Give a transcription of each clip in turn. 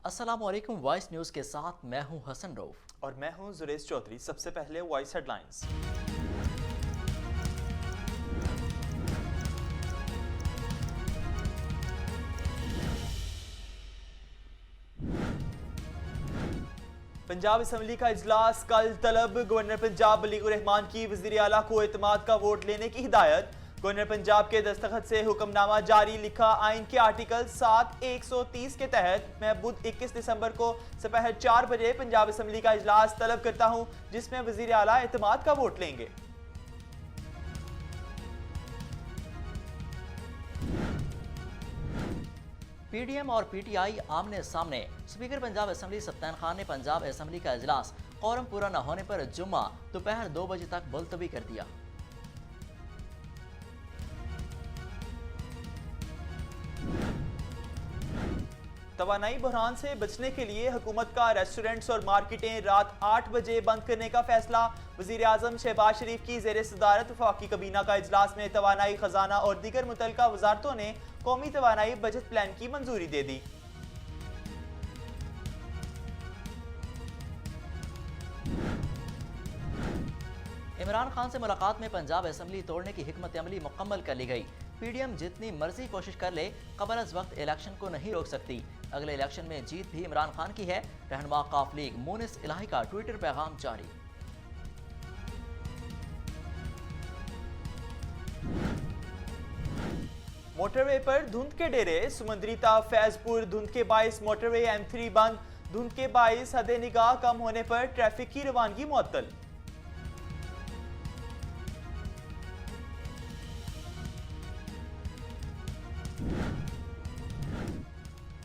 अस्सलामुअलैकुम। Voice news के साथ मैं हूं हसन रऊफ और मैं हूं जुरेश चौधरी। सबसे पहले वॉइस हेडलाइंस। पंजाब असम्बली का इजलास कल तलब। गवर्नर पंजाब मलिक रहमान की वजीर आला को एतमाद का वोट लेने की हिदायत। गवर्नर पंजाब के दस्तखत से हुक्मनामा जारी। लिखा, आइन के आर्टिकल 7(130) के तहत मैं बुध 21 दिसंबर को दोपहर 4 बजे पंजाब असम्बली का इजलास तलब करता हूं, जिसमें वजीर आला एतमाद का वोट लेंगे। पीडीएम और पीटीआई आमने सामने। स्पीकर पंजाब असम्बली सत्तान खान ने पंजाब असम्बली का इजलास कोरम पूरा न होने पर जुम्मा दोपहर 2 बजे तक मुलतवी कर दिया। तवानाई बहरान से बचने के लिए हुकूमत का रेस्टोरेंट्स और मार्केटें रात 8 बजे बंद करने का फैसला। वजीर आजम शहबाज शरीफ की जेर सदारत वफाकी कबीना का इजलास में तवानाई, खजाना और दीगर मुतल्लिका वजारतों ने कौमी तवानाई बजट प्लान की मंजूरी दे दी। इमरान खान से मुलाकात में पंजाब असम्बली तोड़ने की हिकमत अमली मुकम्मल कर ली गई। पीडीएम जितनी मर्जी कोशिश कर ले, कबल अज वक्त इलेक्शन को नहीं रोक सकती। अगले इलेक्शन में जीत भी इमरान खान की है। रहनुमा काफ लीग मोनिस इलाही का ट्विटर पैगाम जारी। मोटरवे पर धुंध के डेरे। सुमंदरी ता फैजपुर धुंध के बाइस मोटरवे M3 बंद। धुंध के बाइस हद निगाह कम होने पर ट्रैफिक की रवानगी मुअत्तल।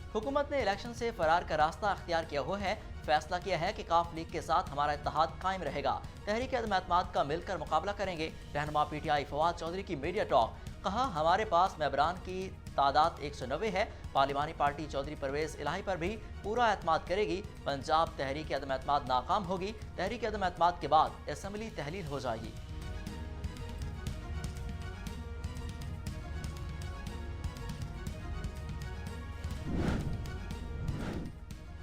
हुकूमत ने इलेक्शन से फरार का रास्ता अख्तियार किया हुआ है। फैसला किया है कि काफ लीग के साथ हमारा इत्तेहाद कायम रहेगा। तहरीक अदम-ए-एतमाद का मिलकर मुकाबला करेंगे। रहनुमा पीटीआई फवाद चौधरी की मीडिया टॉक। कहा, हमारे पास मेंबरान की तादाद 190 है। पार्लिमानी पार्टी चौधरी परवेज इलाही पर भी पूरा एतमाद करेगी। पंजाब तहरीक अदम-ए-एतमाद नाकाम होगी। तहरीक अदम-ए-एतमाद के बाद असम्बली तहलील हो जाएगी।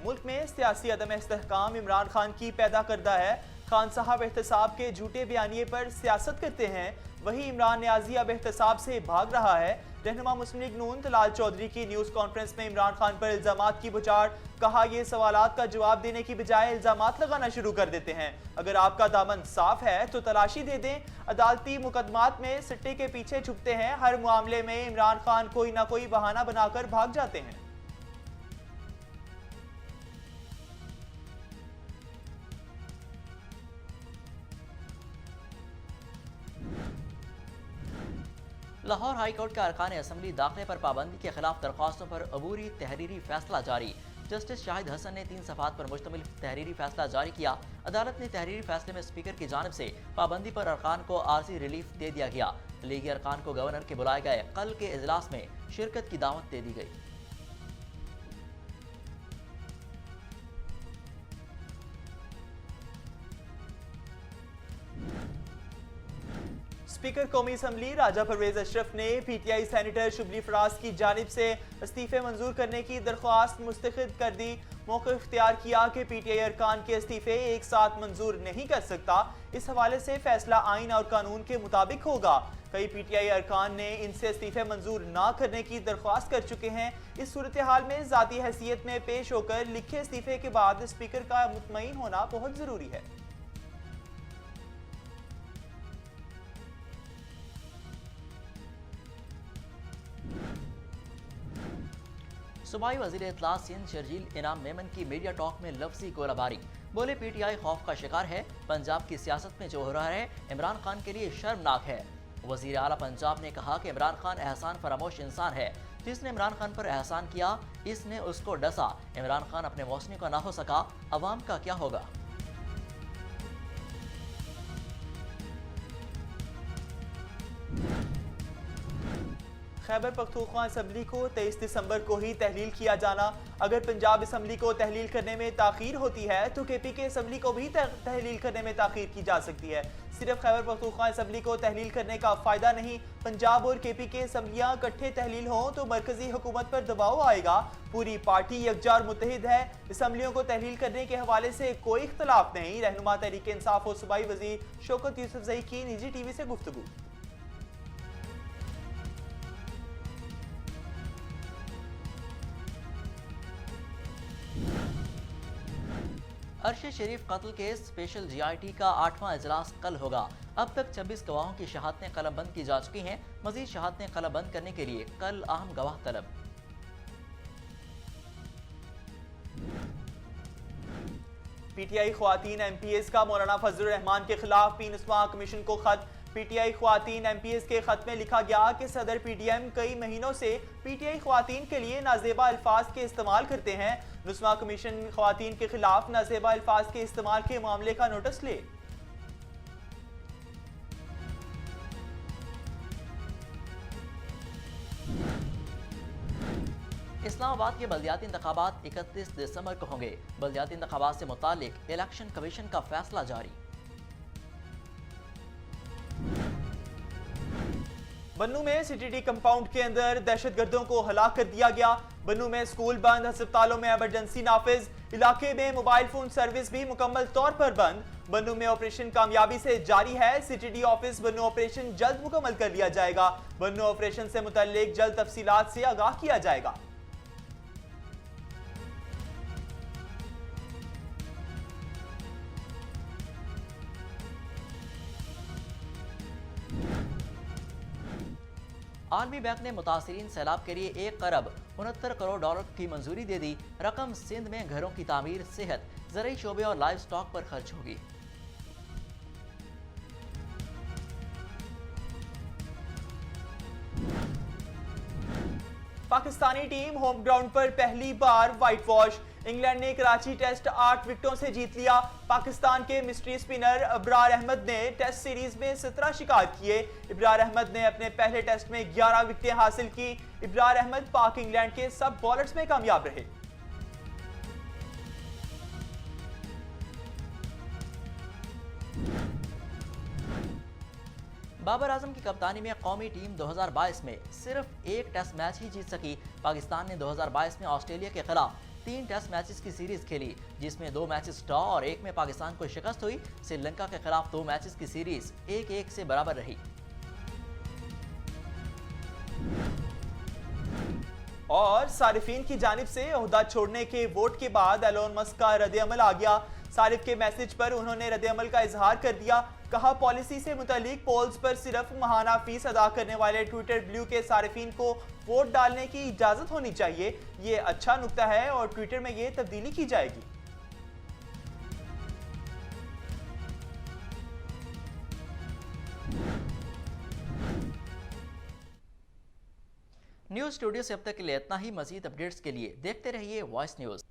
मुल्क में सियासी अदम इस्तेहकाम इमरान खान की पैदा करदा है। खान साहब एहतसाब के झूठे बयानिए पर सियासत करते हैं, वही इमरान न्याजी अब एहतसाब से भाग रहा है। रहनुमा मुस्लिम लीग नून तलाल चौधरी की न्यूज़ कॉन्फ्रेंस में इमरान खान पर इल्जामात की बुछाड़। कहा, ये सवालात का जवाब देने की बजाय इल्जामात लगाना शुरू कर देते हैं। अगर आपका दामन साफ है तो तलाशी दे दें। अदालती मुकदमात में सिट्टे के पीछे छुपते हैं। हर मामले में इमरान खान कोई ना कोई बहाना बनाकर भाग जाते हैं। लाहौर हाईकोर्ट के अरकान असम्बली दाखिले पर पाबंदी के खिलाफ दरख्वास्तों पर अबूरी तहरीरी फैसला जारी। जस्टिस शाहिद हसन ने 3 सफ़ात पर मुश्तमिल तहरीरी फैसला जारी किया। अदालत ने तहरीरी फैसले में स्पीकर की जानिब से पाबंदी पर अरकान को आर्जी रिलीफ दे दिया गया। लीगी अरकान को गवर्नर के बुलाए गए कल के इजलास में शिरकत की दावत दे दी गई। स्पीकर कौमी असम्बली राजा परवेज अशरफ ने पीटीआई सैनेटर शुबली फराज की जानिब से इस्तीफे मंजूर करने की दरख्वास्त मुस्तरद कर दी। मौक़िफ़ इख्तियार किया कि पीटीआई अरकान के इस्तीफे एक साथ मंजूर नहीं कर सकता। इस हवाले से फैसला आइन और कानून के मुताबिक होगा। कई पीटीआई अरकान ने इनसे इस्तीफे मंजूर ना करने की दरख्वास्त कर चुके हैं। इस सूरत हाल में ज़ाती हैसियत में पेश होकर लिखे इस्तीफे के बाद स्पीकर का मुतमईन होना बहुत ज़रूरी है। सूबाई वज़ीर इत्तला सिंध शर्जील इनाम मेमन की मीडिया टॉक में लफ्जी गोलाबारी। बोले, पीटीआई खौफ का शिकार है। पंजाब की सियासत में जो हो रहा है इमरान खान के लिए शर्मनाक है। वज़ीर आला पंजाब ने कहा कि इमरान खान एहसान फरामोश इंसान है। जिसने इमरान खान पर एहसान किया, इसने उसको डसा। इमरान खान अपने मौसनी का ना हो सका, अवाम का क्या होगा। खैबर पख्तूनख्वा असम्बली को 23 दिसंबर को ही तहलील किया जाना। अगर पंजाब असम्बली को तहलील करने में ताखीर होती है तो KPK असम्बली को भी तहलील करने में ताखीर की जा सकती है। सिर्फ खैबर पख्तूनख्वा असम्बली को तहलील करने का फायदा नहीं, पंजाब और KPK असम्बलियाँ इकट्ठे तहलील हों तो मरकजी हुकूमत पर दबाव आएगा। पूरी पार्टी यकजा और मुत्तहिद है। असम्बलियों को तहलील करने के हवाले से कोई इख्तलाफ नहीं। रहनुमा तहरीक इंसाफ और सूबाई वजीर शौकत यूसुफजई की निजी TV से गुफ्तगू। अरशद शरीफ कत्ल केस स्पेशल GIT का 8वां इजलास कल होगा। अब तक 26 गवाहों की शहादतें कलमबंद की जा चुकी हैं। मजीद शहादतें कलमबंद करने के लिए कल अहम गवाह तलब। PTI ख्वातीन MPs का मौलाना फजलुर रहमान के खिलाफ पीनसवा कमीशन को खत। PTI ख्वातीन MPs के खत में लिखा गया कि सदर PTM कई महीनों से PTI ख्वातीन के लिए नाजेबा अल्फाज के इस्तेमाल करते हैं। नुस्वा कमीशन ख्वातीन के खिलाफ नाजेबा अल्फाज के इस्तेमाल के मामले का नोटिस ले। इस्लामाबाद के बल्दियाती इंतखाबात 31 दिसंबर को होंगे। बल्दियाती इंतखाबात से मुतालिक इलेक्शन कमीशन का फैसला जारी। बन्नू में CTD कंपाउंड के अंदर दहशतगर्दों को हलाक कर दिया गया। बन्नू में स्कूल बंद, अस्पतालों में इमरजेंसी नाफिज, इलाके में मोबाइल फोन सर्विस भी मुकम्मल तौर पर बंद। बन्नू में ऑपरेशन कामयाबी से जारी है। CTD ऑफिस बन्नू ऑपरेशन जल्द मुकम्मल कर लिया जाएगा। बन्नू ऑपरेशन से मुतल्लिक जल्द तफसीलात से आगाह किया जाएगा। आलमी बैंक ने मुतासरीन सैलाब के लिए 1 अरब 69 करोड़ डॉलर की मंजूरी दे दी। रकम सिंध में घरों की तामीर, सेहत, ज़रूरी शोबे और लाइव स्टॉक पर खर्च होगी। पाकिस्तानी टीम होम ग्राउंड पर पहली बार व्हाइट वॉश। इंग्लैंड ने कराची टेस्ट 8 विकेटों से जीत लिया। पाकिस्तान के मिस्ट्री स्पिनर इब्रार अहमद ने टेस्ट सीरीज में 17 शिकार किए। इब्रार अहमद ने अपने पहले टेस्ट में 11 विकेटें हासिल की। इब्रार अहमद पाक इंग्लैंड के सब बॉलर्स में कामयाब रहे। बाबर आजम की कप्तानी में कौमी टीम 2022 में सिर्फ 1 टेस्ट मैच ही जीत सकी। पाकिस्तान ने 2022 में ऑस्ट्रेलिया के खिलाफ 3 टेस्ट मैचेस की सीरीज खेली, जिसमें 2 मैचेस ड्रॉ और 1 में पाकिस्तान को शिकस्त हुई। श्रीलंका के खिलाफ 2 मैचेस की सीरीज 1-1 से बराबर रही। और सारिफीन की जानिब से ओहदा छोड़ने के वोट के बाद एलोन मस्क का रद्द-ए-अमल आ गया। सारिफ के मैसेज पर उन्होंने रद्द-ए-अमल का इजहार कर दिया। कहा, पॉलिसी से मुतालिक पोल्स पर सिर्फ माहाना फीस अदा करने वाले ट्विटर ब्लू के सारिफीन को वोट डालने की इजाजत होनी चाहिए। ये अच्छा नुक्ता है और ट्विटर में ये तब्दीली की जाएगी। न्यूज़ स्टूडियो से अब तक के लिए इतना ही। मजीद अपडेट्स के लिए देखते रहिए वॉइस न्यूज़।